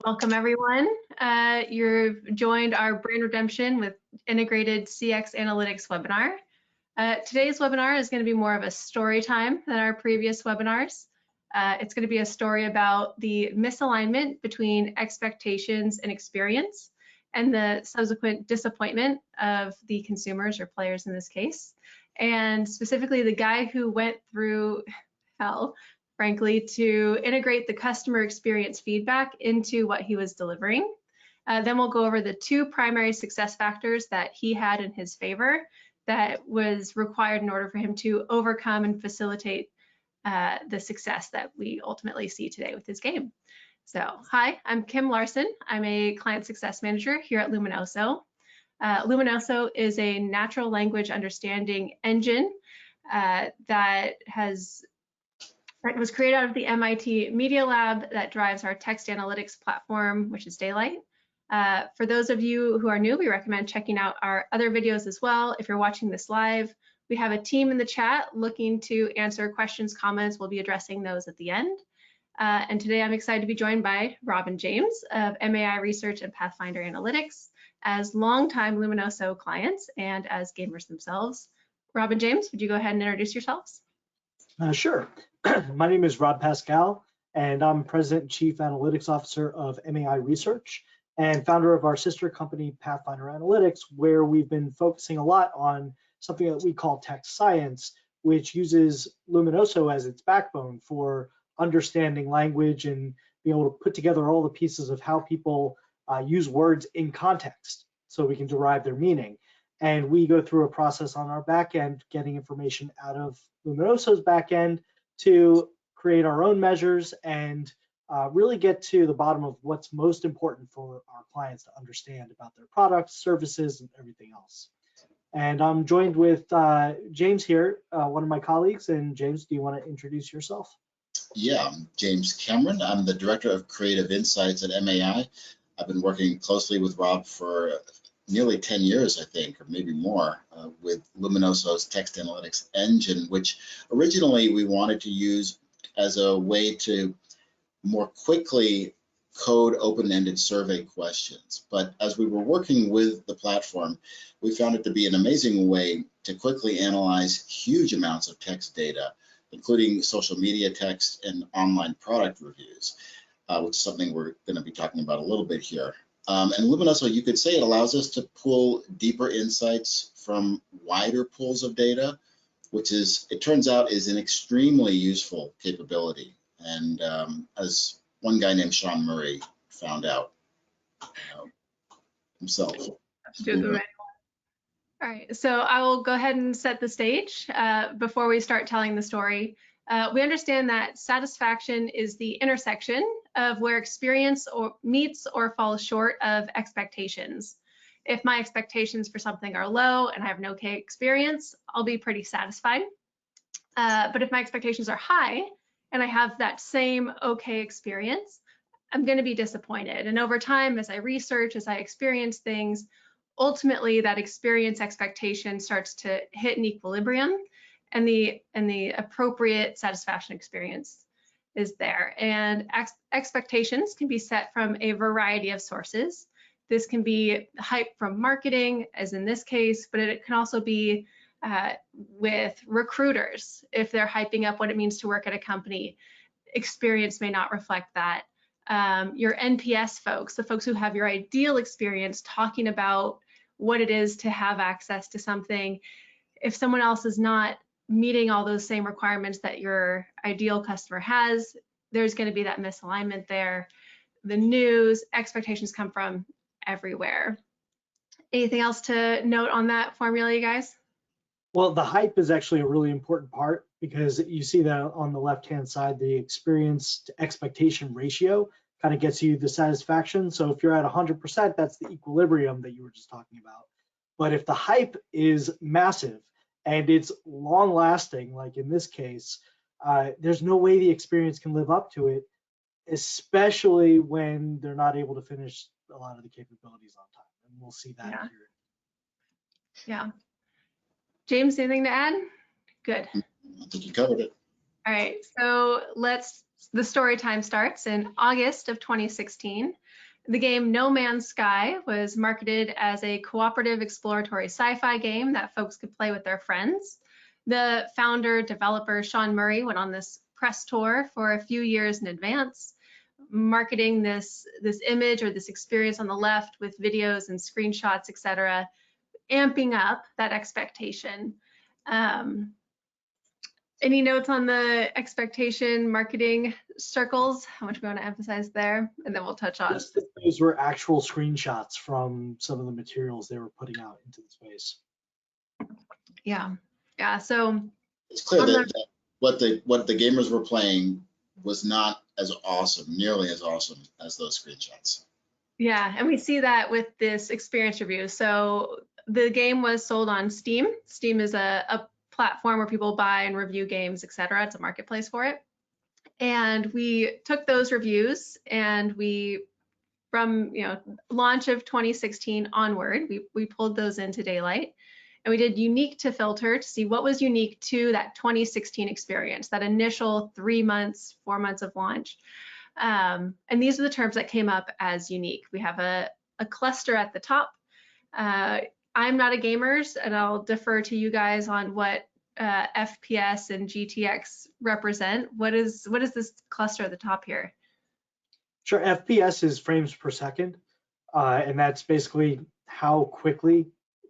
Welcome everyone. You've joined our Brand Redemption with Integrated CX Analytics webinar. Today's webinar is going to be more of a story time than our previous webinars. It's going to be a story about the misalignment between expectations and experience and the subsequent disappointment of the consumers or players in this case. And specifically the guy who went through hell, frankly, to integrate the customer experience feedback into what he was delivering. Then we'll go over the two primary success factors that he had in his favor that was required in order for him to overcome and facilitate the success that we ultimately see today with his game. So, hi, I'm Kim Larson. I'm a client success manager here at Luminoso. Luminoso is a natural language understanding engine that was created out of the MIT Media Lab that drives our text analytics platform, which is Daylight. For those of you who are new, we recommend checking out our other videos as well. If you're watching this live, we have a team in the chat looking to answer questions, comments. We'll be addressing those at the end. And today I'm excited to be joined by Rob and James of MAI Research and Pathfinder Analytics as longtime Luminoso clients and as gamers themselves. Rob and James, would you go ahead and introduce yourselves? Sure. My name is Rob Pascale, and I'm President and Chief Analytics Officer of MAI Research and founder of our sister company, Pathfinder Analytics, where we've been focusing a lot on something that we call text science, which uses Luminoso as its backbone for understanding language and being able to put together all the pieces of how people use words in context so we can derive their meaning. And we go through a process on our back end, getting information out of Luminoso's back end to create our own measures and really get to the bottom of what's most important for our clients to understand about their products, services, and everything else. And I'm joined with James here, one of my colleagues. And James, do you want to introduce yourself? Yeah, I'm James Cameron. I'm the Director of Creative Insights at MAI. I've been working closely with Rob for nearly 10 years, I think, or maybe more, with Luminoso's text analytics engine, which originally we wanted to use as a way to more quickly code open-ended survey questions. But as we were working with the platform, we found it to be an amazing way to quickly analyze huge amounts of text data, including social media text and online product reviews, which is something we're going to be talking about a little bit here. And Luminoso, you could say it allows us to pull deeper insights from wider pools of data, which is, it turns out, is an extremely useful capability. And as one guy named Sean Murray found out himself. Do the right one. All right, so I will go ahead and set the stage before we start telling the story. We understand that satisfaction is the intersection of where experience meets or falls short of expectations. If my expectations for something are low and I have an okay experience, I'll be pretty satisfied. But if my expectations are high and I have that same okay experience, I'm going to be disappointed. And over time, as I research, as I experience things, ultimately that experience expectation starts to hit an equilibrium, and the appropriate satisfaction experience is there. And expectations can be set from a variety of sources. This can be hype from marketing, as in this case, but it can also be with recruiters. If they're hyping up what it means to work at a company, experience may not reflect that. Your NPS folks, the folks who have your ideal experience, talking about what it is to have access to something. If someone else is not meeting all those same requirements that your ideal customer has, there's going to be that misalignment there. The news, expectations come from everywhere. Anything else to note on that formula, you guys? Well, the hype is actually a really important part because you see that on the left-hand side, the experience to expectation ratio kind of gets you the satisfaction. So if you're at 100%, that's the equilibrium that you were just talking about. But if the hype is massive and it's long lasting, like in this case, there's no way the experience can live up to it, especially when they're not able to finish a lot of the capabilities on time. And we'll see that here. Yeah. James, anything to add? Good. I think you covered it. All right, so let's The story time starts in August of 2016. The game No Man's Sky was marketed as a cooperative exploratory sci-fi game that folks could play with their friends. The founder, developer, Sean Murray, went on this press tour for a few years in advance, marketing this image or this experience on the left with videos and screenshots, etc., amping up that expectation. Any notes on the expectation marketing circles? How much we want to emphasize there? And then we'll touch on. Just that those were actual screenshots from some of the materials they were putting out into the space. Yeah. So it's clear that what the gamers were playing was not as awesome, nearly as awesome as those screenshots. Yeah, and we see that with this experience review. So the game was sold on Steam. Steam is a platform where people buy and review games, etc. It's a marketplace for it. And we took those reviews and we, from launch of 2016 onward, we pulled those into Daylight. And we did unique to filter to see what was unique to that 2016 experience, that initial 3 months, 4 months of launch. And these are the terms that came up as unique. We have a cluster at the top. I'm not a gamer, and I'll defer to you guys on what FPS and GTX represent. What is this cluster at the top here? Sure, FPS is frames per second, and that's basically how quickly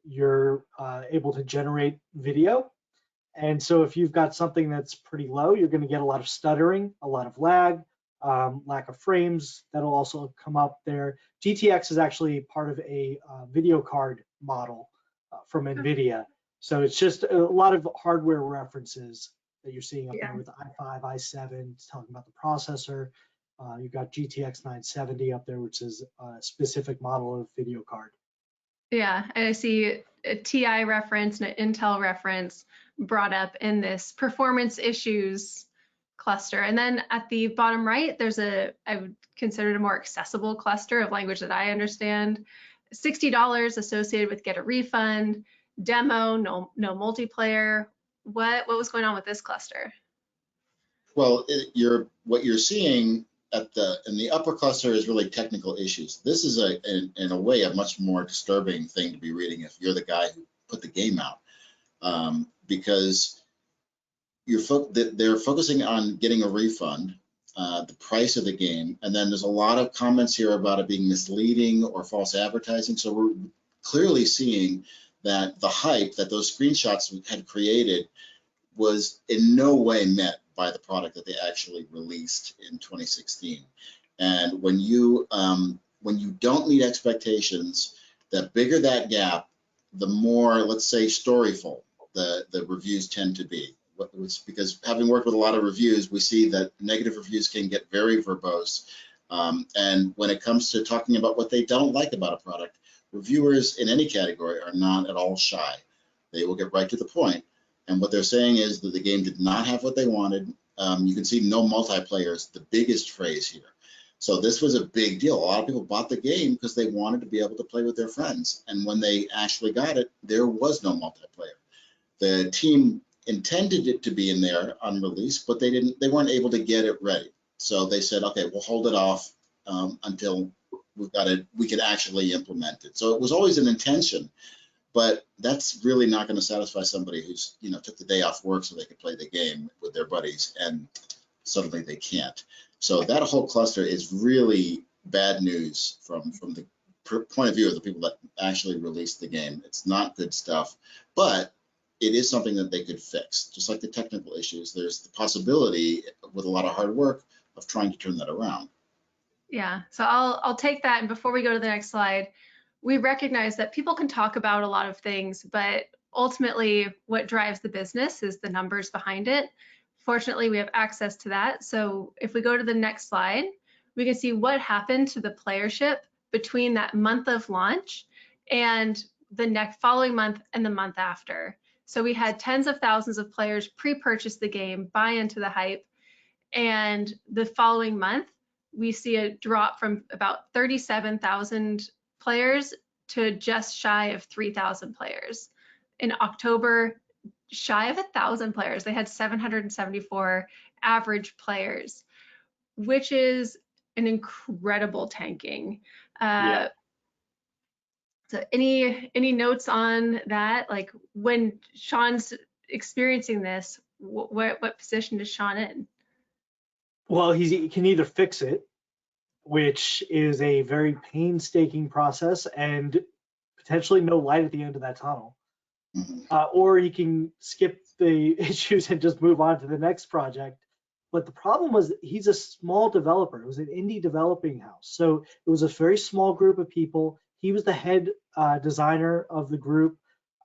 you're able to generate video. And so if you've got something that's pretty low, you're going to get a lot of stuttering, a lot of lag, lack of frames. That'll also come up there. GTX is actually part of a video card model from NVIDIA. So it's just a lot of hardware references that you're seeing up there with i5, i7, it's talking about the processor. You've got GTX 970 up there, which is a specific model of video card. Yeah, and I see a TI reference and an Intel reference brought up in this performance issues cluster. And then at the bottom right, there's I would consider it a more accessible cluster of language that I understand. $60 associated with get a refund, demo, no multiplayer. What was going on with this cluster? Well, what you're seeing in the upper cluster is really technical issues. This is in a way a much more disturbing thing to be reading if you're the guy who put the game out, because they're focusing on getting a refund, the price of the game, and then there's a lot of comments here about it being misleading or false advertising. So we're clearly seeing that the hype that those screenshots had created was in no way met by the product that they actually released in 2016. And when you don't meet expectations, the bigger that gap, the more, let's say, storyful the reviews tend to be. Because having worked with a lot of reviews, we see that negative reviews can get very verbose. And when it comes to talking about what they don't like about a product, reviewers in any category are not at all shy. They will get right to the point. And what they're saying is that the game did not have what they wanted. You can see no multiplayer is the biggest phrase here. So this was a big deal. A lot of people bought the game because they wanted to be able to play with their friends. And when they actually got it, there was no multiplayer. The team intended it to be in there on release, but they weren't able to get it ready. So they said, okay, we'll hold it off until we can actually implement it. So it was always an intention. But that's really not going to satisfy somebody who's, took the day off work so they could play the game with their buddies, and suddenly they can't. So that whole cluster is really bad news from the point of view of the people that actually released the game. It's not good stuff, but it is something that they could fix. Just like the technical issues, there's the possibility with a lot of hard work of trying to turn that around. Yeah, so I'll take that. And before we go to the next slide, we recognize that people can talk about a lot of things, but ultimately what drives the business is the numbers behind it. Fortunately, we have access to that. So if we go to the next slide, we can see what happened to the playership between that month of launch and the next following month and the month after. So we had tens of thousands of players pre-purchase the game, buy into the hype, and the following month, we see a drop from about 37,000 players to just shy of 3,000 players. In October, shy of 1,000 players. They had 774 average players. which is an incredible tanking. Yeah. So any notes on that? Like when Sean's experiencing this, what position is Sean in? Well, he can either fix it, which is a very painstaking process and potentially no light at the end of that tunnel. Or he can skip the issues and just move on to the next project. But the problem was he's a small developer. It was an indie developing house. So it was a very small group of people. He was the head designer of the group.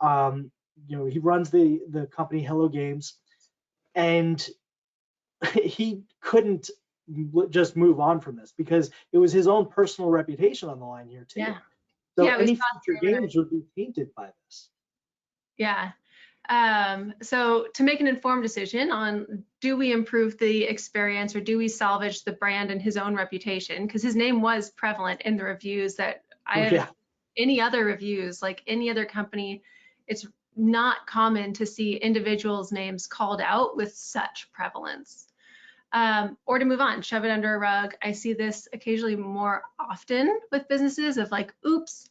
He runs the company Hello Games, and he couldn't just move on from this because it was his own personal reputation on the line here too. Yeah. So Yeah, any future games would be tainted by this. Yeah. So to make an informed decision on do we improve the experience or do we salvage the brand and his own reputation, because his name was prevalent in the reviews that I had. Any other reviews, like any other company, it's not common to see individuals' names called out with such prevalence. Or to move on, shove it under a rug. I see this occasionally more often with businesses of like, oops,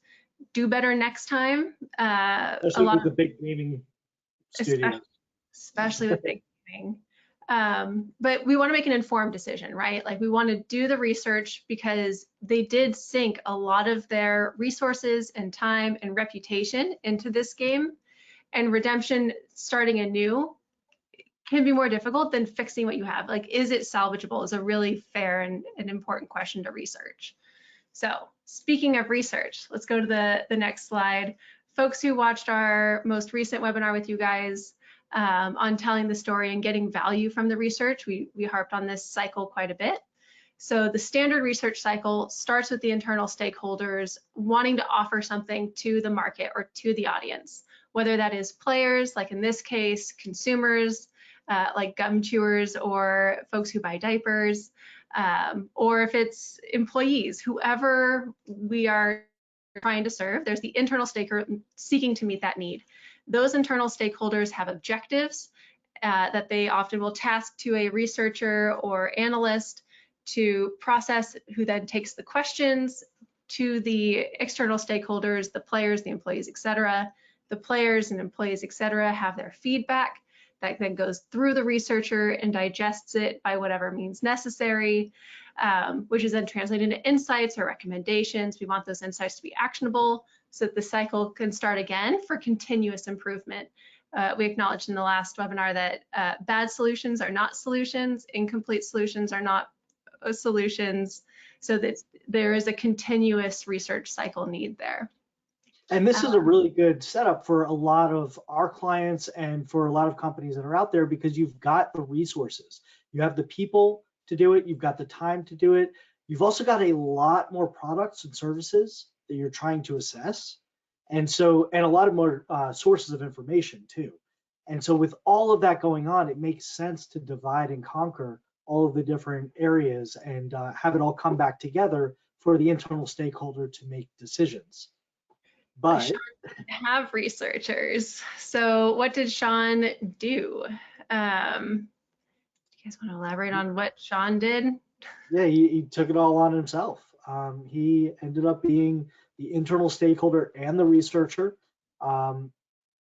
do better next time. Especially with the big gaming studios. Especially with big gaming. But we want to make an informed decision, right? Like we want to do the research because they did sink a lot of their resources and time and reputation into this game. And redemption, starting anew, can be more difficult than fixing what you have. Like, is it salvageable is a really fair and an important question to research. So speaking of research, let's go to the next slide. Folks who watched our most recent webinar with you guys on telling the story and getting value from the research, we harped on this cycle quite a bit. So the standard research cycle starts with the internal stakeholders wanting to offer something to the market or to the audience, whether that is players, like in this case, consumers, like gum chewers or folks who buy diapers, or if it's employees, whoever we are trying to serve, there's the internal stakeholder seeking to meet that need. Those internal stakeholders have objectives that they often will task to a researcher or analyst to process, who then takes the questions to the external stakeholders, the players, the employees, etc. The players and employees, etc. have their feedback that then goes through the researcher and digests it by whatever means necessary, which is then translated into insights or recommendations. We want those insights to be actionable so that the cycle can start again for continuous improvement. We acknowledged in the last webinar that bad solutions are not solutions, incomplete solutions are not solutions, so that there is a continuous research cycle need there. And this is a really good setup for a lot of our clients and for a lot of companies that are out there because you've got the resources. You have the people to do it. You've got the time to do it. You've also got a lot more products and services that you're trying to assess. And a lot of more sources of information too. And so with all of that going on, it makes sense to divide and conquer all of the different areas and have it all come back together for the internal stakeholder to make decisions. But Sean have researchers. So what did Sean do? You guys want to elaborate on what Sean did? Yeah, he took it all on himself. He ended up being the internal stakeholder and the researcher.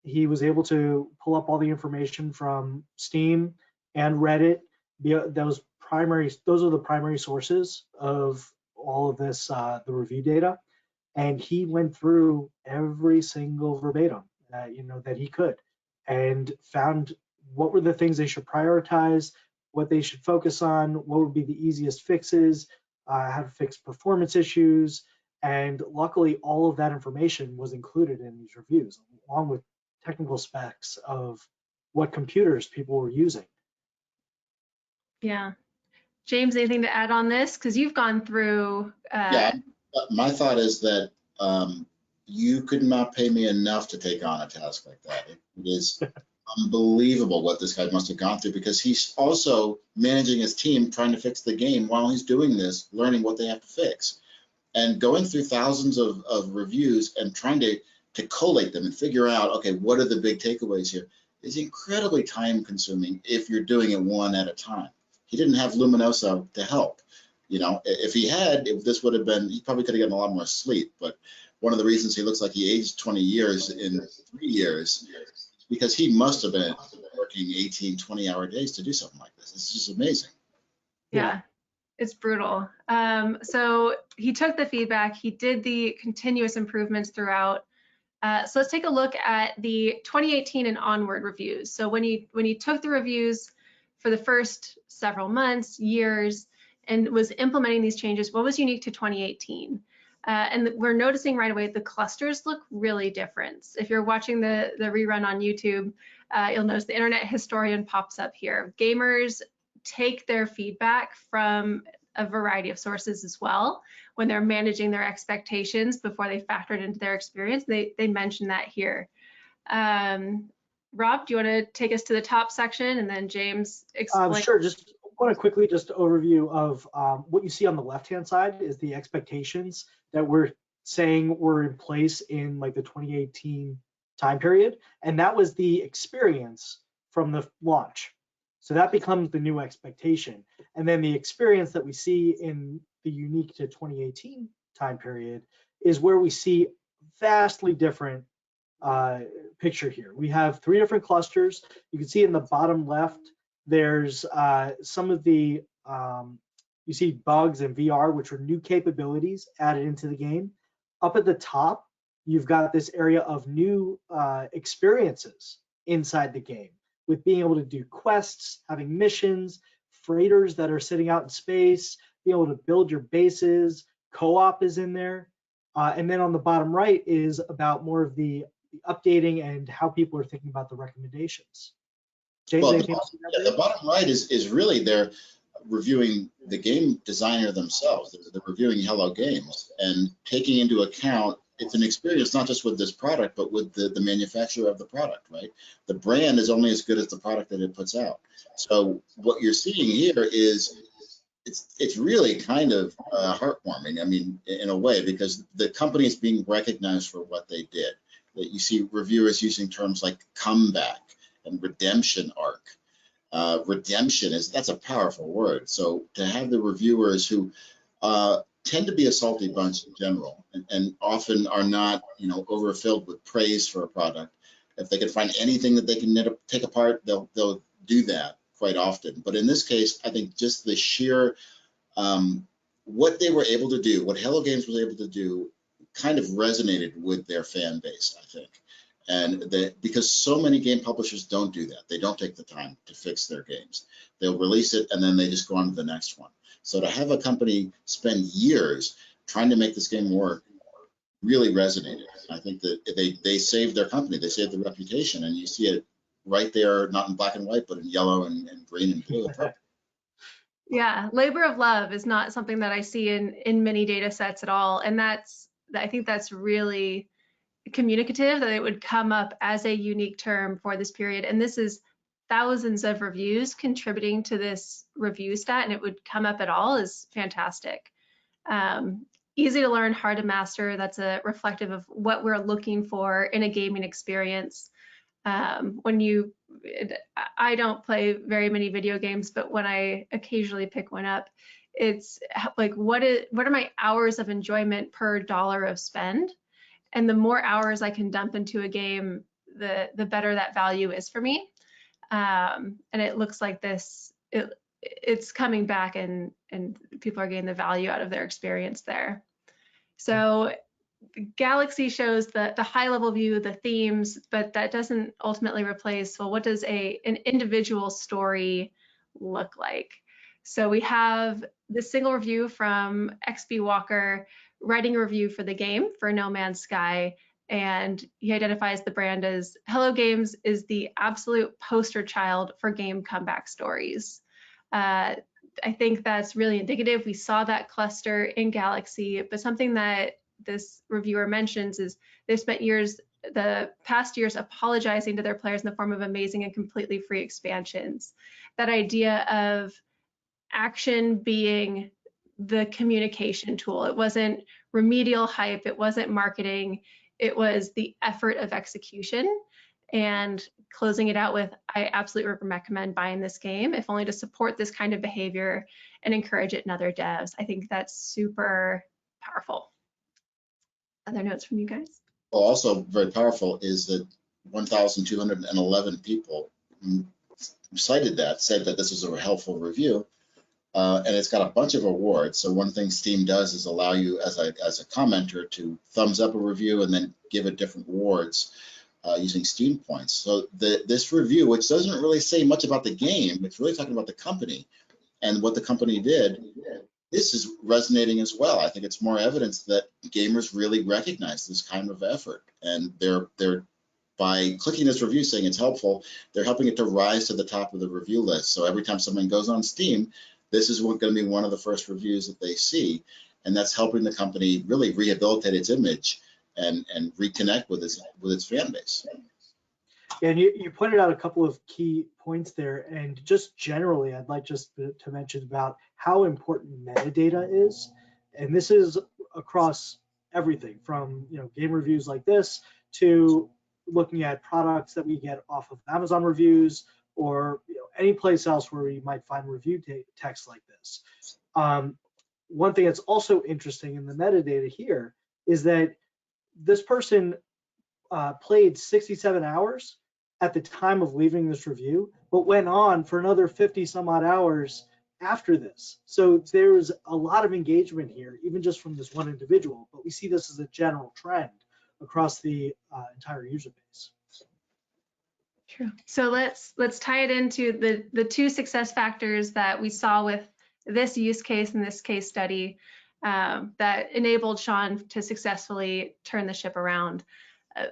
He was able to pull up all the information from Steam and Reddit. Those are the primary sources of all of this, the review data. And he went through every single verbatim, that he could, and found what were the things they should prioritize, what they should focus on, what would be the easiest fixes, how to fix performance issues. And luckily, all of that information was included in these reviews, along with technical specs of what computers people were using. Yeah. James, anything to add on this? Because you've gone through. Yeah, my thought is that you could not pay me enough to take on a task like that. It is unbelievable what this guy must have gone through, because he's also managing his team, trying to fix the game while he's doing this, learning what they have to fix, and going through thousands of reviews and trying to collate them and figure out, okay, what are the big takeaways here, is incredibly time consuming if you're doing it one at a time. he didn't have Luminoso to help. You know, if he had, this would have been, he probably could have gotten a lot more sleep. But one of the reasons he looks like he aged 20 years in 3 years, because he must have been working 18, 20-hour days to do something like this. It's just amazing. Yeah, it's brutal. So he took the feedback, he did the continuous improvements throughout. So let's take a look at the 2018 and onward reviews. So when he took the reviews for the first several months, years, and was implementing these changes, what was unique to 2018? And we're noticing right away the clusters look really different. If you're watching the rerun on YouTube, you'll notice the Internet Historian pops up here. Gamers take their feedback from a variety of sources as well when they're managing their expectations before they factor it into their experience. They mention that here. Rob, do you want to take us to the top section, and then James explain? Sure. Just want to quickly just overview of what you see on the left-hand side is the expectations that we're saying were in place in like the 2018 time period, and that was the experience from the launch. So that becomes the new expectation. And then the experience that we see in the unique to 2018 time period is where we see vastly different picture here. We have 3 different clusters. You can see in the bottom left, there's some of the, you see bugs and VR, which are new capabilities added into the game. Up at the top, you've got this area of new experiences inside the game, with being able to do quests, having missions, freighters that are sitting out in space, being able to build your bases, co-op is in there. And then on the bottom right is about more of the updating and how people are thinking about the recommendations. James, Well, the bottom right is really they're reviewing the game designer themselves. They're reviewing Hello Games and taking into account it's an experience not just with this product, but with the manufacturer of the product, right? The brand is only as good as the product that it puts out. So what you're seeing here is it's really kind of heartwarming. I mean, in a way, because the company is being recognized for what they did. That you see reviewers using terms like comeback and redemption arc. Redemption that's a powerful word. So to have the reviewers who tend to be a salty bunch in general, and often are not, you know, overfilled with praise for a product. If they can find anything that they can take apart, they'll do that quite often. But in this case, I think just the sheer what they were able to do, what Hello Games was able to do, kind of resonated with their fan base, I think. And because so many game publishers don't do that, they don't take the time to fix their games. They'll release it and then they just go on to the next one. So to have a company spend years trying to make this game work really resonated. I think that they saved their company, they saved their reputation, and you see it right there, not in black and white, but in yellow and green and blue. Yeah, labor of love is not something that I see in many data sets at all. And I think that's really communicative that it would come up as a unique term for this period. And this is thousands of reviews contributing to this review stat, and it would come up at all is fantastic. Easy to learn, hard to master. That's a reflective of what we're looking for in a gaming experience. I don't play very many video games, but when I occasionally pick one up, it's like, what are my hours of enjoyment per dollar of spend? And the more hours I can dump into a game, the better that value is for me. And it looks like it's coming back, and people are getting the value out of their experience there. So Galaxy shows the high level view, the themes, but that doesn't ultimately replace, well, what does an individual story look like? So we have the single review from XB Walker writing a review for the game for No Man's Sky, and he identifies the brand as Hello Games is the absolute poster child for game comeback stories. I think that's really indicative. We saw that cluster in Galaxy, but something that this reviewer mentions is they've spent the past years apologizing to their players in the form of amazing and completely free expansions. That idea of action being the communication tool. It wasn't remedial hype, it wasn't marketing, it was the effort of execution. And closing it out with, I absolutely recommend buying this game, if only to support this kind of behavior and encourage it in other devs. I think that's super powerful. Other notes from you guys? Well, also very powerful is that 1,211 people cited that, said that this was a helpful review, and it's got a bunch of awards. So one thing Steam does is allow you as a commenter to thumbs up a review and then give it different awards using Steam points. So this review, which doesn't really say much about the game, it's really talking about the company and what the company did. This is resonating as well. I think it's more evidence that gamers really recognize this kind of effort, and they're by clicking this review saying it's helpful, they're helping it to rise to the top of the review list. So every time someone goes on Steam, this is going to be one of the first reviews that they see, and that's helping the company really rehabilitate its image and reconnect with its fan base. And you pointed out a couple of key points there, and just generally, I'd like just to mention about how important metadata is, and this is across everything from game reviews like this to looking at products that we get off of Amazon reviews or any place else where we might find review text like this. One thing that's also interesting in the metadata here is that this person played 67 hours at the time of leaving this review, but went on for another 50 some odd hours after this. So there's a lot of engagement here, even just from this one individual, but we see this as a general trend across the entire user base. True. So let's tie it into the two success factors that we saw with this use case and this case study that enabled Sean to successfully turn the ship around.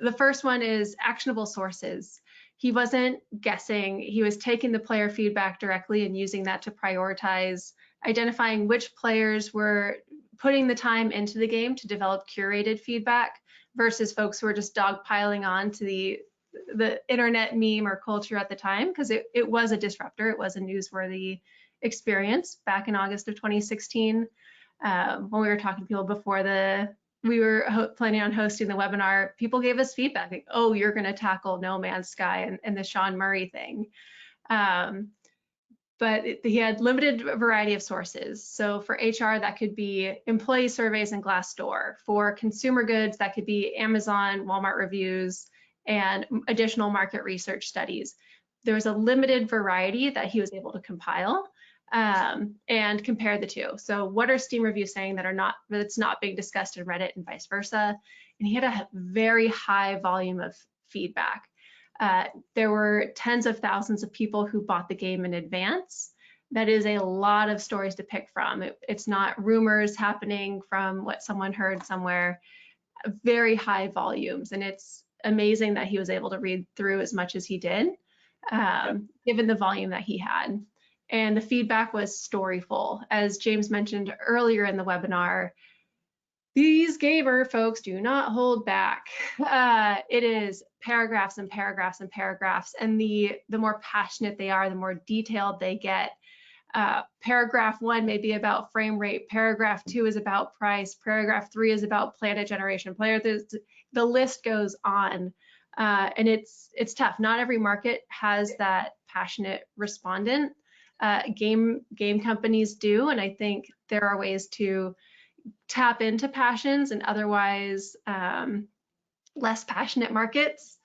The first one is actionable sources. He wasn't guessing, he was taking the player feedback directly and using that to prioritize, identifying which players were putting the time into the game to develop curated feedback versus folks who were just dogpiling on to the internet meme or culture at the time, because it was a disruptor, it was a newsworthy experience back in August of 2016. When we were talking to people before we were planning on hosting the webinar, people gave us feedback like, oh, you're going to tackle No Man's Sky and the Sean Murray thing. But he had limited variety of sources. So for HR, that could be employee surveys and Glassdoor. For consumer goods, that could be Amazon, Walmart reviews, and additional market research studies. There was a limited variety that he was able to compile and compare the two. So what are Steam reviews saying that's not being discussed in Reddit and vice versa? And he had a very high volume of feedback. There were tens of thousands of people who bought the game in advance. That is a lot of stories to pick from. It's not rumors happening from what someone heard somewhere, very high volumes. And it's amazing that he was able to read through as much as he did, given the volume that he had. And the feedback was storyful. As James mentioned earlier in the webinar, these gamer folks do not hold back. It is paragraphs and paragraphs and paragraphs, and the more passionate they are, the more detailed they get. Paragraph 1 may be about frame rate, paragraph 2 is about price, paragraph 3 is about planet generation. The list goes on, and it's tough. Not every market has that passionate respondent. Game companies do, and I think there are ways to tap into passions and otherwise less passionate markets.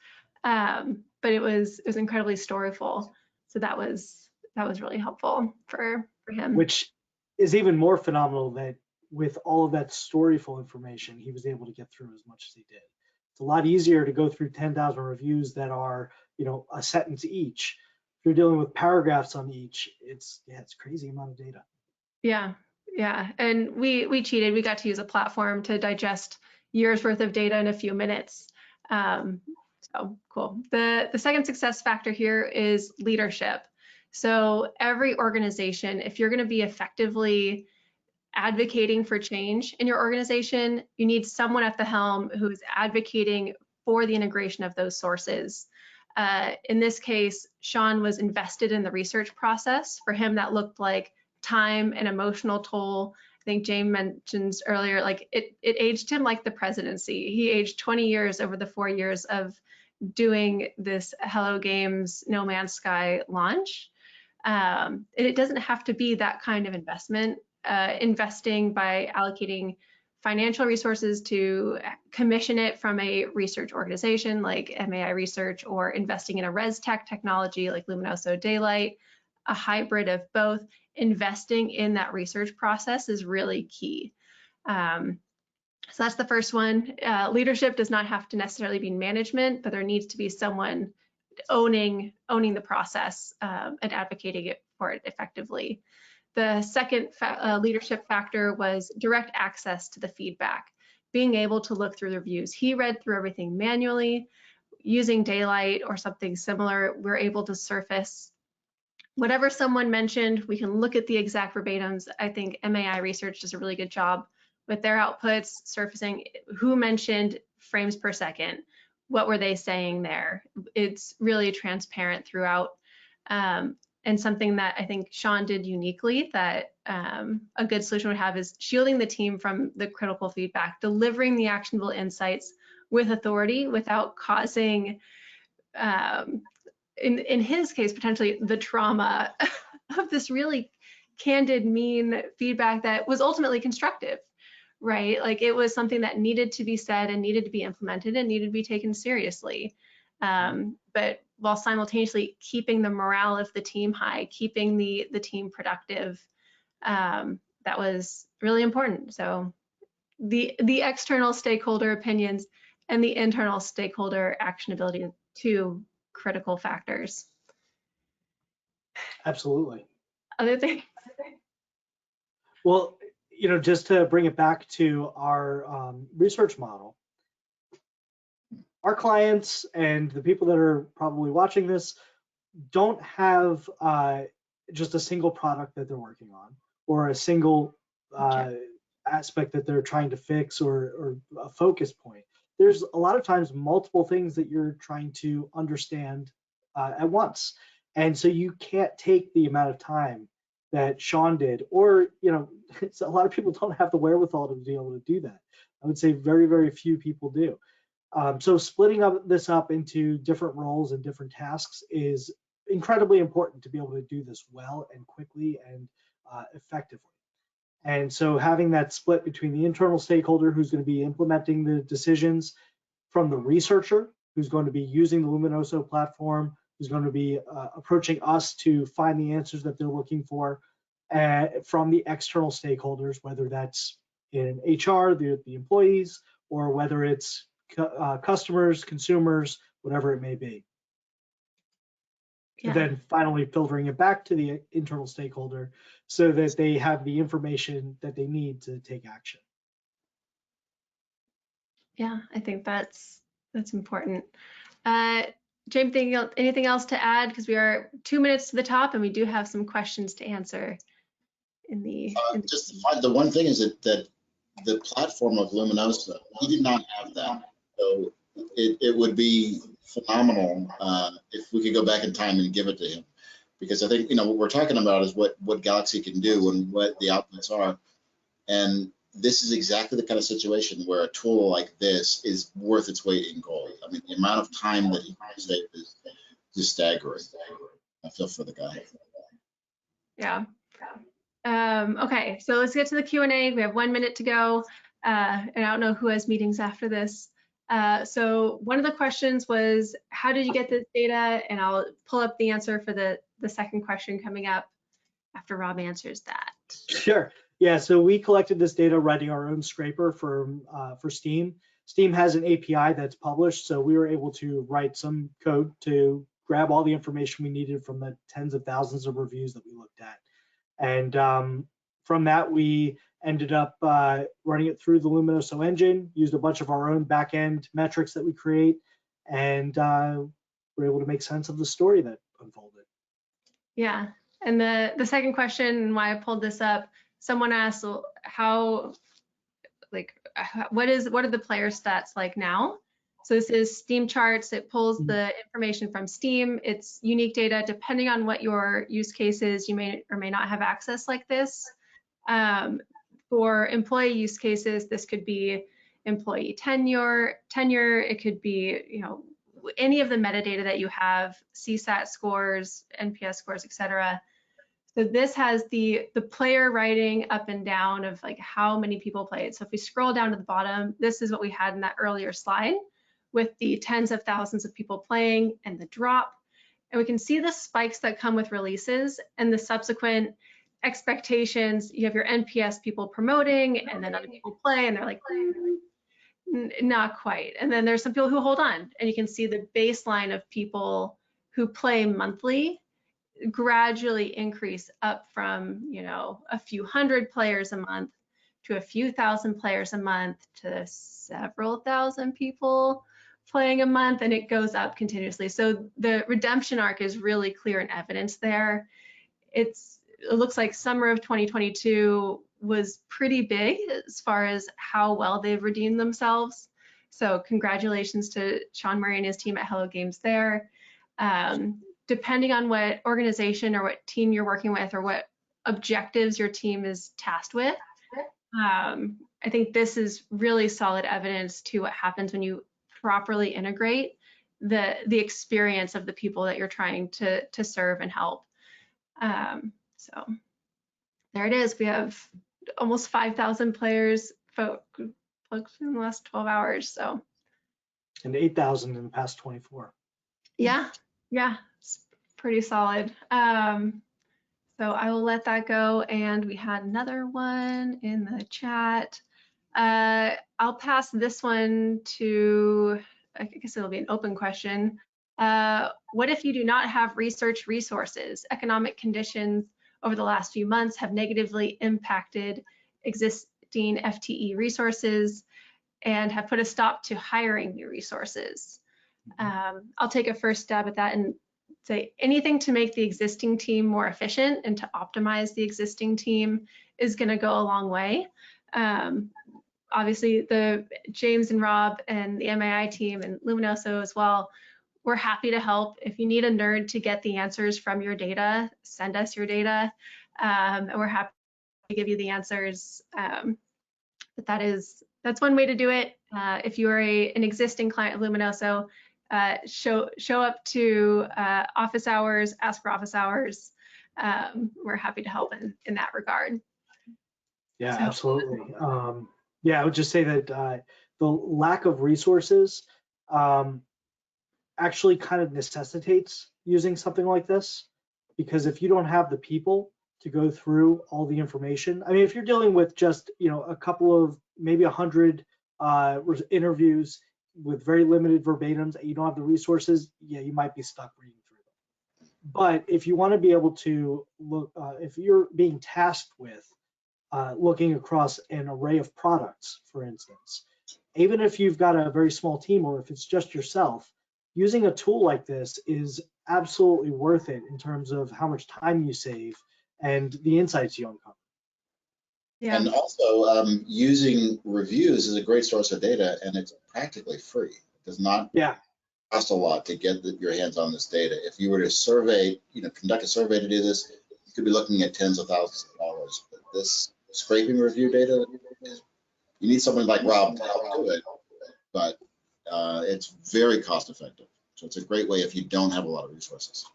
But it was incredibly storyful, so that was really helpful for him. Which is even more phenomenal that with all of that storyful information, he was able to get through as much as he did. It's a lot easier to go through 10,000 reviews that are a sentence each. If you're dealing with paragraphs on each, it's crazy amount of data. Yeah, and we cheated. We got to use a platform to digest years worth of data in a few minutes. So cool. The second success factor here is leadership. So every organization, if you're going to be effectively advocating for change in your organization, you need someone at the helm who's advocating for the integration of those sources. In this case, Sean was invested in the research process. For him, that looked like time and emotional toll. I think James mentions earlier, like it aged him like the presidency. He aged 20 years over the 4 years of doing this Hello Games No Man's Sky launch. It doesn't have to be that kind of investment. Investing by allocating financial resources to commission it from a research organization like MAI Research, or investing in a res tech technology like Luminoso Daylight, a hybrid of both. Investing in that research process is really key. So that's the first one. Leadership does not have to necessarily be management, but there needs to be someone owning the process and advocating for it effectively. The second leadership factor was direct access to the feedback, being able to look through the reviews. He read through everything manually. Using Daylight or something similar, we're able to surface whatever someone mentioned. We can look at the exact verbatims. I think MAI Research does a really good job with their outputs, surfacing who mentioned frames per second, what were they saying there. It's really transparent throughout, and something that I think Sean did uniquely that a good solution would have is shielding the team from the critical feedback, delivering the actionable insights with authority without causing, in his case, potentially the trauma of this really candid, mean feedback that was ultimately constructive, right? Like, it was something that needed to be said and needed to be implemented and needed to be taken seriously. But while simultaneously keeping the morale of the team high, keeping the team productive, that was really important. So the external stakeholder opinions and the internal stakeholder actionability, two critical factors. Absolutely. Other thing. Well, just to bring it back to our research model, our clients and the people that are probably watching this don't have just a single product that they're working on, or a single aspect that they're trying to fix, or a focus point. There's a lot of times multiple things that you're trying to understand at once. And so you can't take the amount of time that Sean did, or, a lot of people don't have the wherewithal to be able to do that. I would say very, very few people do. So splitting this up into different roles and different tasks is incredibly important to be able to do this well and quickly and effectively. And so having that split between the internal stakeholder who's going to be implementing the decisions, from the researcher who's going to be using the Luminoso platform, who's going to be approaching us to find the answers that they're looking for, from the external stakeholders, whether that's in HR, the employees, or whether it's customers, consumers, whatever it may be. Yeah. And then finally filtering it back to the internal stakeholder so that they have the information that they need to take action. Yeah, I think that's important. James, anything else to add? Because we are 2 minutes to the top and we do have some questions to answer in the just the one thing is that the platform of Luminoso, he did not have that. So it would be phenomenal if we could go back in time and give it to him, because I think what we're talking about is what Galaxy can do and what the outputs are, and this is exactly the kind of situation where a tool like this is worth its weight in gold. I mean, the amount of time that he saved is just staggering. I feel for the guy. Yeah. Okay, so let's get to the Q&A. We have 1 minute to go, and I don't know who has meetings after this. So one of the questions was, how did you get this data? And I'll pull up the answer for the second question coming up after Rob answers that. Sure. Yeah, so we collected this data writing our own scraper for Steam. Steam has an API that's published, so we were able to write some code to grab all the information we needed from the tens of thousands of reviews that we looked at. And from that, we ended up running it through the Luminoso engine, used a bunch of our own back-end metrics that we create, and we're able to make sense of the story that unfolded. Yeah, and the second question, and why I pulled this up, someone asked what are the player stats like now? So this is Steam charts. It pulls the information from Steam. It's unique data. Depending on what your use case is, you may or may not have access like this. For employee use cases, this could be employee tenure. It could be, any of the metadata that you have, CSAT scores, NPS scores, etc. So this has the player writing up and down of like how many people played. So if we scroll down to the bottom, this is what we had in that earlier slide with the tens of thousands of people playing and the drop. And we can see the spikes that come with releases and the subsequent expectations. You have your NPS people promoting, and then other people play and they're like, not quite. And then there's some people who hold on, and you can see the baseline of people who play monthly gradually increase up from, you know, a few hundred players a month to a few thousand players a month to several thousand people playing a month, and it goes up continuously. So the redemption arc is really clear and evidence there. It looks like summer of 2022 was pretty big as far as how well they've redeemed themselves. So congratulations to Sean Murray and his team at Hello Games there. Depending on what organization or what team you're working with or what objectives your team is tasked with, I think this is really solid evidence to what happens when you properly integrate the experience of the people that you're trying to serve and help. So there it is. We have almost 5,000 players folks in the last 12 hours. So, and 8,000 in the past 24. Yeah, it's pretty solid. So I will let that go. And we had another one in the chat. I'll pass this one to, I guess it'll be an open question. What if you do not have research resources? Economic conditions over the last few months have negatively impacted existing FTE resources and have put a stop to hiring new resources. I'll take a first stab at that and say anything to make the existing team more efficient and to optimize the existing team is going to go a long way. Obviously, the James and Rob and the MAI team and Luminoso as well, we're happy to help. If you need a nerd to get the answers from your data, send us your data, and we're happy to give you the answers. But that's one way to do it. If you are an existing client of Luminoso, show up to office hours, ask for office hours. We're happy to help in that regard. Yeah, so. Absolutely. Yeah, I would just say that the lack of resources actually kind of necessitates using something like this, because if you don't have the people to go through all the information, I mean, if you're dealing with just, you know, a couple of maybe 100 interviews with very limited verbatims and you don't have the resources, yeah, you might be stuck reading through them. But if you want to be able to look, if you're being tasked with looking across an array of products, for instance, even if you've got a very small team or if it's just yourself, using a tool like this is absolutely worth it in terms of how much time you save and the insights you uncover. Yeah. And also, using reviews is a great source of data, and it's practically free. It does not cost a lot to get your hands on this data. If you were to survey, conduct a survey to do this, you could be looking at tens of thousands of dollars. But this scraping review data, you need someone like Rob to help do it, but it's very cost effective. So it's a great way if you don't have a lot of resources.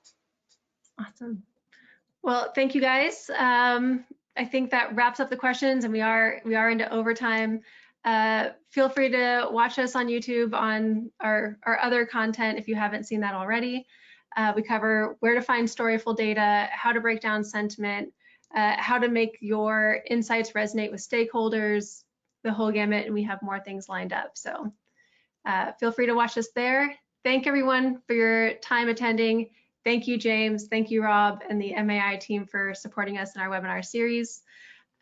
Awesome. Well, thank you guys. I think that wraps up the questions, and we are into overtime. Feel free to watch us on YouTube on our other content if you haven't seen that already. We cover where to find storyful data, how to break down sentiment, how to make your insights resonate with stakeholders, the whole gamut, and we have more things lined up. So feel free to watch us there. Thank everyone for your time attending. Thank you, James. Thank you, Rob, and the MAI team for supporting us in our webinar series.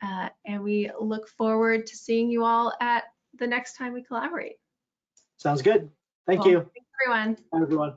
And we look forward to seeing you all at the next time we collaborate. Sounds good. Thank you. Thanks, everyone. Bye, everyone.